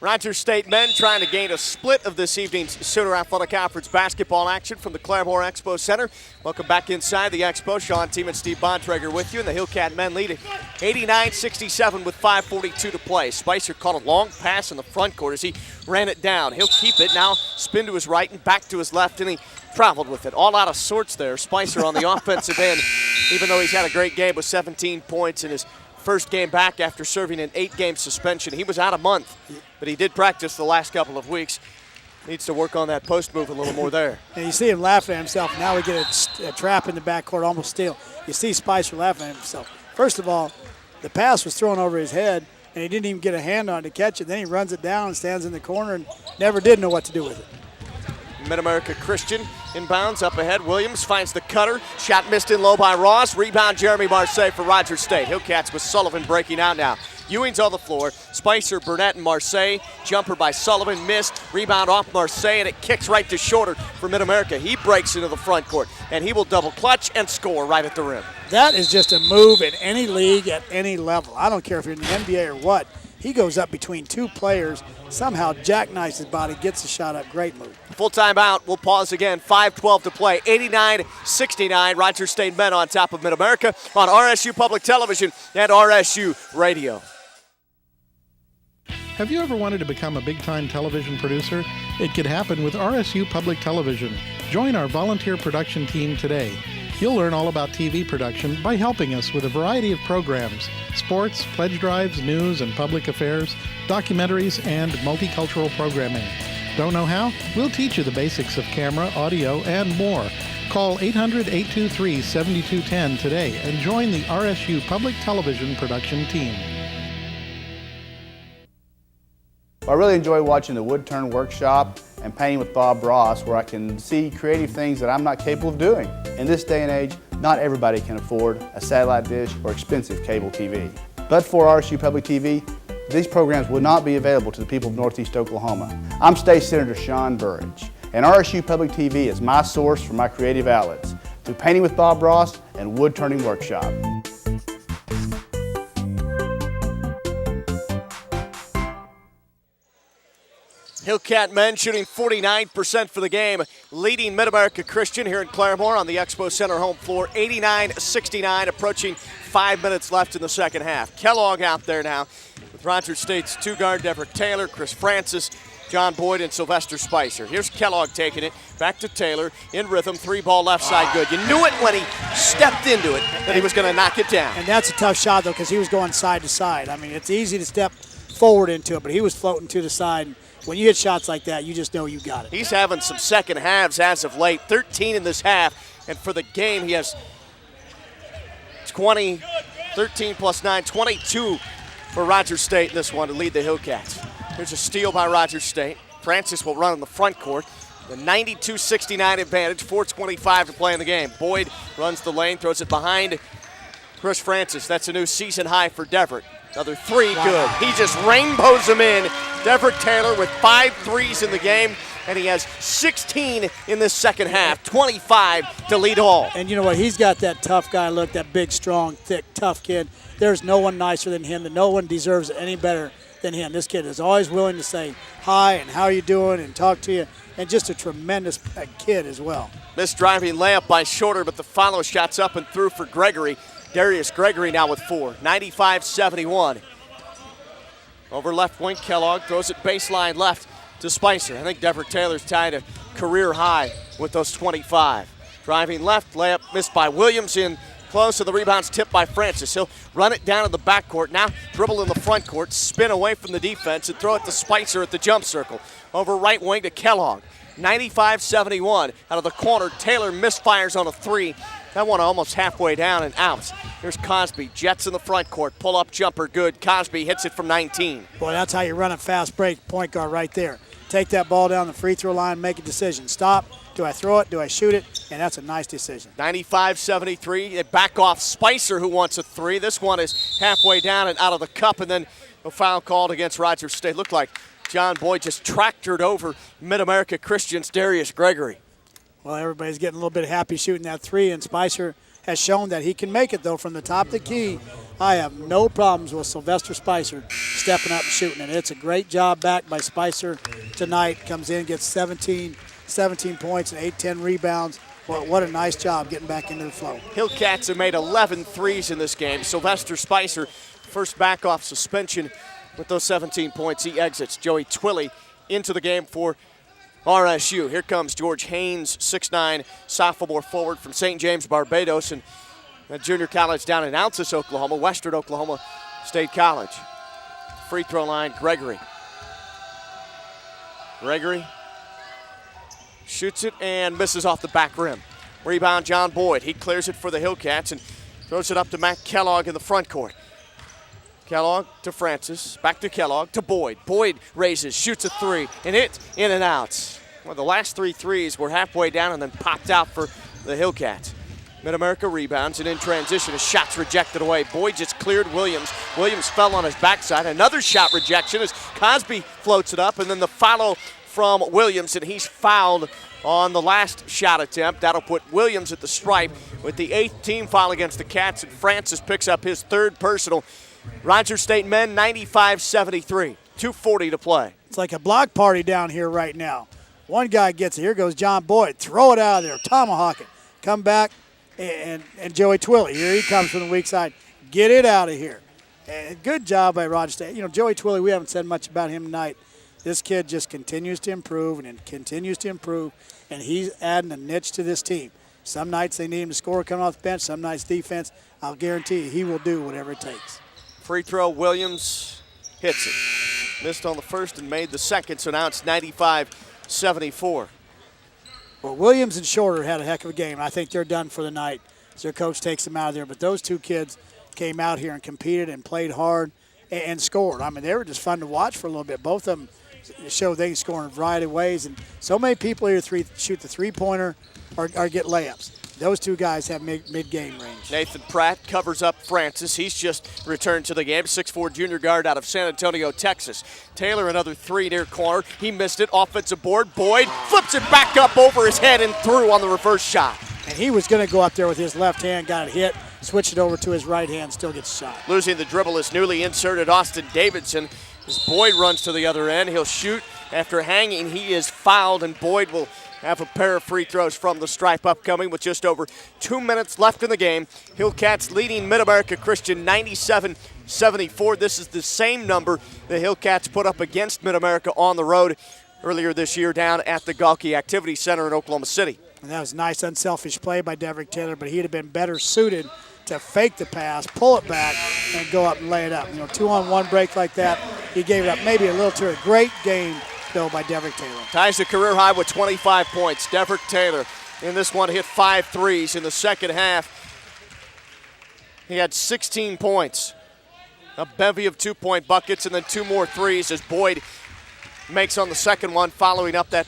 Rogers State men trying to gain a split of this evening's Sooner Athletic Conference basketball action from the Claremore Expo Center. Welcome back inside the Expo. Sean Team and Steve Bontrager with you, and the Hillcat men lead 89-67 with 5:42 to play. Spicer caught a long pass in the front court as he ran it down. He'll keep it now, spin to his right and back to his left, and he traveled with it. All out of sorts there. Spicer on the offensive end, even though he's had a great game with 17 points in his first game back after serving an 8-game suspension. He was out a month, but he did practice the last couple of weeks. Needs to work on that post move a little more there. And you see him laughing at himself. Now we get a trap in the backcourt, almost steal. You see Spicer laughing at himself. First of all, the pass was thrown over his head, and he didn't even get a hand on it to catch it. Then he runs it down and stands in the corner and never did know what to do with it. Mid-America Christian inbounds up ahead. Williams finds the cutter. Shot missed in low by Ross. Rebound Jeremy Marseille for Rogers State. Hillcats with Sullivan breaking out now. Ewing's on the floor. Spicer, Burnett, and Marseille. Jumper by Sullivan, missed. Rebound off Marseille, and it kicks right to Shorter for Mid-America. He breaks into the front court, and he will double clutch and score right at the rim. That is just a move in any league at any level. I don't care if you're in the NBA or what. He goes up between two players, somehow jackknifes his body, gets the shot up. Great move. Full timeout. We'll pause again. 5:12 to play. 89-69. Rogers State men on top of Mid-America on RSU Public Television and RSU Radio. Have you ever wanted to become a big-time television producer? It could happen with RSU Public Television. Join our volunteer production team today. You'll learn all about TV production by helping us with a variety of programs: sports, pledge drives, news and public affairs, documentaries, and multicultural programming. Don't know how? We'll teach you the basics of camera, audio, and more. Call 800-823-7210 today and join the RSU Public Television production team. I really enjoy watching the wood turn workshop and painting with Bob Ross, where I can see creative things that I'm not capable of doing. In this day and age, not everybody can afford a satellite dish or expensive cable TV. But for RSU Public TV, these programs would not be available to the people of Northeast Oklahoma. I'm State Senator Sean Burridge, and RSU Public TV is my source for my creative outlets through Painting with Bob Ross and Wood Turning Workshop. Hillcat men shooting 49% for the game, leading Mid-America Christian here in Claremore on the Expo Center home floor, 89-69, approaching 5 minutes left in the second half. Kellogg out there now with Rogers State's two-guard Deverick Taylor, Chris Francis, John Boyd, and Sylvester Spicer. Here's Kellogg taking it, back to Taylor, in rhythm, three-ball left side good. You knew it when he stepped into it that he was going to knock it down. And that's a tough shot, though, because he was going side to side. I mean, it's easy to step forward into it, but he was floating to the side. When you hit shots like that, you just know you got it. He's having some second halves as of late, 13 in this half, and for the game he has 20, 13 plus 9, 22 for Rogers State in this one to lead the Hillcats. Here's a steal by Rogers State. Francis will run in the front court. The 92-69 advantage, 4:25 to play in the game. Boyd runs the lane, throws it behind Chris Francis. That's a new season high for Deverick. Another three, good. He just rainbows them in. Deverick Taylor with 5 threes in the game, and he has 16 in this second half, 25 to lead all. And you know what? He's got that tough guy look, that big, strong, thick, tough kid. There's no one nicer than him, and no one deserves it any better than him. This kid is always willing to say hi and how you doing and talk to you, and just a tremendous kid as well. Missed driving layup by Shorter, but the follow shot's up and through for Gregory. Darius Gregory now with 4, 95-71. Over left wing, Kellogg throws it baseline left to Spicer. I think Deverick Taylor's tied a career high with those 25. Driving left, layup missed by Williams in close, and the rebound's tipped by Francis. He'll run it down in the backcourt, now dribble in the front court, spin away from the defense, and throw it to Spicer at the jump circle. Over right wing to Kellogg. 95-71 out of the corner. Taylor misfires on a 3. That one almost halfway down and out. Here's Cosby, jets in the front court, pull-up jumper, good. Cosby hits it from 19. Boy, that's how you run a fast break point guard right there. Take that ball down the free throw line, make a decision. Stop, do I throw it, do I shoot it? And that's a nice decision. 95-73, they back off Spicer, who wants a 3. This one is halfway down and out of the cup, and then a foul called against Rogers State. Looked like John Boyd just tractored over Mid-America Christian's Darius Gregory. Well, everybody's getting a little bit happy shooting that 3, and Spicer has shown that he can make it, though, from the top of the key. I have no problems with Sylvester Spicer stepping up and shooting it. It's a great job back by Spicer tonight. Comes in, gets 17 points and 8-10 rebounds. Well, what a nice job getting back into the flow. Hillcats have made 11 threes in this game. Sylvester Spicer, first back off suspension with those 17 points. He exits. Joey Twilley into the game for RSU. Here comes George Haynes, 6'9", sophomore forward from St. James, Barbados, and a junior college down in Altus, Oklahoma, Western Oklahoma State College. Free throw line, Gregory. Gregory shoots it and misses off the back rim. Rebound, John Boyd. He clears it for the Hillcats and throws it up to Matt Kellogg in the front court. Kellogg to Francis, back to Kellogg, to Boyd. Boyd raises, shoots a three, and it in and out. Well, the last 3 threes were halfway down and then popped out for the Hillcats. Mid-America rebounds, and in transition, a shot's rejected away. Boyd just cleared Williams. Williams fell on his backside. Another shot rejection as Cosby floats it up, and then the follow from Williams, and he's fouled on the last shot attempt. That'll put Williams at the stripe with the 8th team foul against the Cats, and Francis picks up his 3rd personal. Rogers State men 95-73, 2:40 to play. It's like a block party down here right now. One guy gets it. Here goes John Boyd. Throw it out of there. Tomahawk it. Come back, and Joey Twilley. Here he comes from the weak side. Get it out of here. And good job by Rogers State. You know, Joey Twilley, we haven't said much about him tonight. This kid just continues to improve and continues to improve, and he's adding a niche to this team. Some nights they need him to score coming off the bench. Some nights defense. I'll guarantee you he will do whatever it takes. Free throw, Williams hits it. Missed on the first and made the second, so now it's 95-74. Well, Williams and Shorter had a heck of a game. I think they're done for the night as their coach takes them out of there. But those two kids came out here and competed and played hard and scored. I mean, they were just fun to watch for a little bit. Both of them showed they can score in a variety of ways. And so many people here shoot the three-pointer or get layups. Those two guys have mid-game range. Nathan Pratt covers up Francis. He's just returned to the game. 6'4" junior guard out of San Antonio, Texas. Taylor, another three near corner. He missed it. Offensive board. Boyd flips it back up over his head and through on the reverse shot. And he was going to go up there with his left hand, got it hit, switch it over to his right hand, still gets shot. Losing the dribble is newly inserted Austin Davidson. As Boyd runs to the other end, he'll shoot. After hanging, he is fouled, and Boyd will have a pair of free throws from the stripe upcoming with just over 2 minutes left in the game. Hillcats leading Mid-America Christian 97-74. This is the same number the Hillcats put up against Mid-America on the road earlier this year down at the Galkey Activity Center in Oklahoma City. And that was a nice, unselfish play by Deverick Taylor, but he'd have been better suited to fake the pass, pull it back, and go up and lay it up. You know, 2-on-1 break like that, he gave it up maybe a little too early. Great game, though, by Deverick Taylor. Ties the career high with 25 points. Deverick Taylor in this one hit 5 threes in the second half. He had 16 points, a bevy of 2-point buckets, and then 2 more threes as Boyd makes on the second one, following up that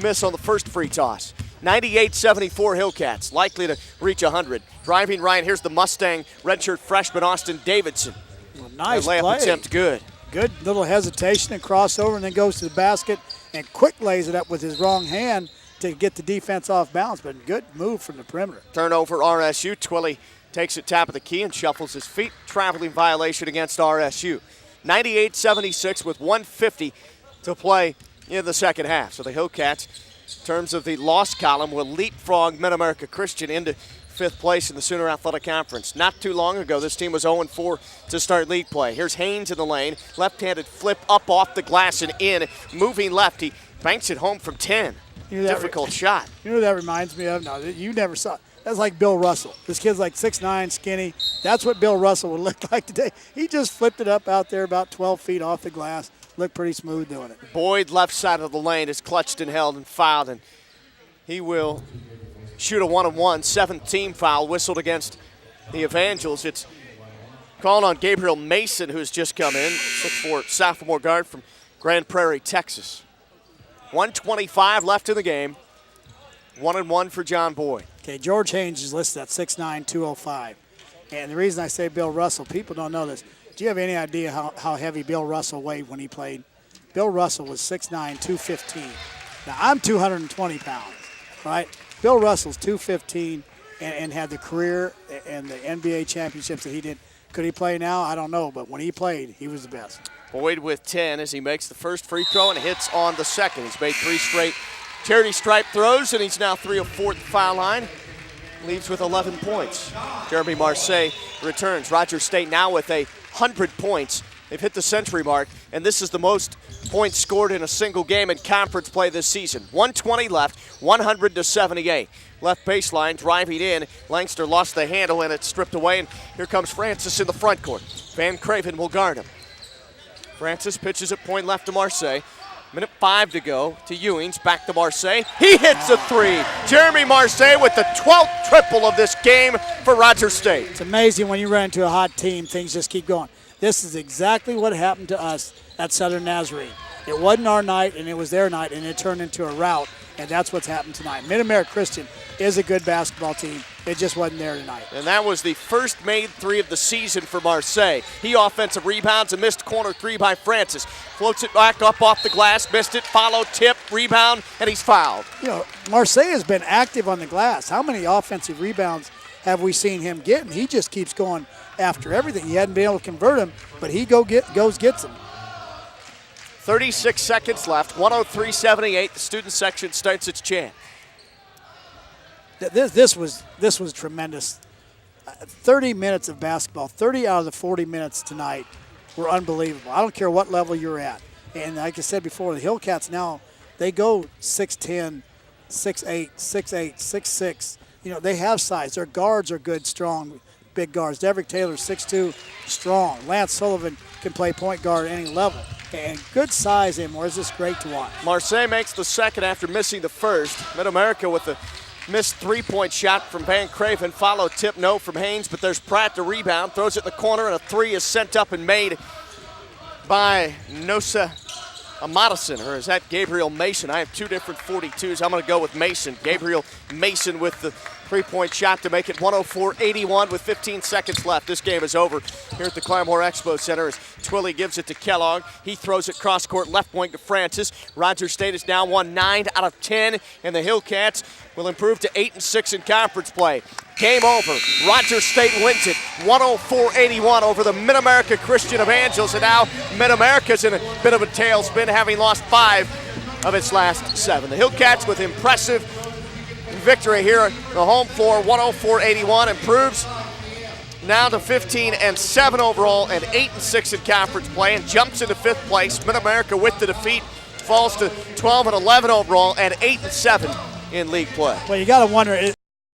miss on the first free toss. 98-74 Hillcats, likely to reach 100. Driving right, here's the Mustang redshirt freshman Austin Davidson. Well, nice layup play. Attempt good. Good little hesitation and crossover, and then goes to the basket and quick lays it up with his wrong hand to get the defense off balance, but good move from the perimeter. Turnover RSU. Twilley takes it top of the key and shuffles his feet. Traveling violation against RSU. 98-76 with 1:50 to play in the second half. So the Hillcats, in terms of the loss column, will leapfrog Mid-America Christian into 5th place in the Sooner Athletic Conference. Not too long ago, this team was 0-4 to start league play. Here's Haynes in the lane. Left-handed flip up off the glass and in. Moving left, he banks it home from 10. Difficult shot. You know what that reminds me of? No, you never saw it. That's like Bill Russell. This kid's like 6'9", skinny. That's what Bill Russell would look like today. He just flipped it up out there about 12 feet off the glass. Looked pretty smooth doing it. Boyd, left side of the lane, is clutched and held and fouled, and he will shoot a 1-on-1. 7th team foul whistled against the Evangels. It's called on Gabriel Mason, who's just come in, 6'4" sophomore guard from Grand Prairie, Texas. 1:25 left in the game. 1-and-1 for John Boyd. Okay, George Haynes is listed at 6'9", 205. And the reason I say Bill Russell, people don't know this. Do you have any idea how heavy Bill Russell weighed when he played? Bill Russell was 6'9", 215. Now, I'm 220 pounds, right? Bill Russell's 215 and had the career and the NBA championships that he did. Could he play now? I don't know, but when he played, he was the best. Boyd with 10 as he makes the first free throw and hits on the second. He's made 3 straight charity stripe throws, and he's now 3 of 4 at the foul line. Leaves with 11 points. Jeremy Marseille returns. Rogers State now with 100 points. They've hit the century mark, and this is the most points scored in a single game in conference play this season. 1:20 left, 100-78. Left baseline, driving in. Langster lost the handle, and it's stripped away, and here comes Francis in the front court. Van Craven will guard him. Francis pitches at point left to Marseille. Minute 5 to go to Ewings, back to Marseille. He hits a 3. Jeremy Marseille with the 12th triple of this game for Rogers State. It's amazing when you run into a hot team, things just keep going. This is exactly what happened to us at Southern Nazarene. It wasn't our night, and it was their night, and it turned into a rout, and that's what's happened tonight. Mid-America Christian is a good basketball team. It just wasn't there tonight. And that was the first made 3 of the season for Marseille. He offensive rebounds, a missed corner 3 by Francis. Floats it back up off the glass, missed it, follow, tip, rebound, and he's fouled. You know, Marseille has been active on the glass. How many offensive rebounds have we seen him get? And he just keeps going after everything. He hadn't been able to convert him, but he gets them. 36 seconds left, 103-78. The student section starts its chant. This was tremendous. 30 minutes of basketball, 30 out of the 40 minutes tonight were unbelievable. I don't care what level you're at. And like I said before, the Hillcats now, they go 6'10", 6'8", 6'8", 6'6". You know, they have size. Their guards are good, strong, big guards. Devrick Taylor, 6'2", strong. Lance Sullivan can play point guard at any level. And good size in more. It's just great to watch. Marseille makes the second after missing the first. Mid-America with the missed 3-point shot from Van Craven. Follow tip no from Haynes, but there's Pratt to rebound. Throws it in the corner, and a 3 is sent up and made by Nosa Amadison, or is that Gabriel Mason? I have 2 different 42s. I'm going to go with Mason. Gabriel Mason with the 3-point shot to make it 104-81 with 15 seconds left. This game is over here at the Claremore Expo Center as Twilley gives it to Kellogg. He throws it cross-court left wing to Francis. Rogers State has now won 9 out of 10, and the Hillcats will improve to 8-6 in conference play. Game over. Rogers State wins it 104-81 over the Mid-America Christian Evangels, and now Mid-America's in a bit of a tailspin, having lost 5 of its last 7. The Hillcats with impressive victory here at the home floor, 104-81, improves now to 15-7 overall and 8-6 in conference play, and jumps into 5th place. Mid-America with the defeat falls to 12-11 overall and 8-7 in league play. Well, you got to wonder,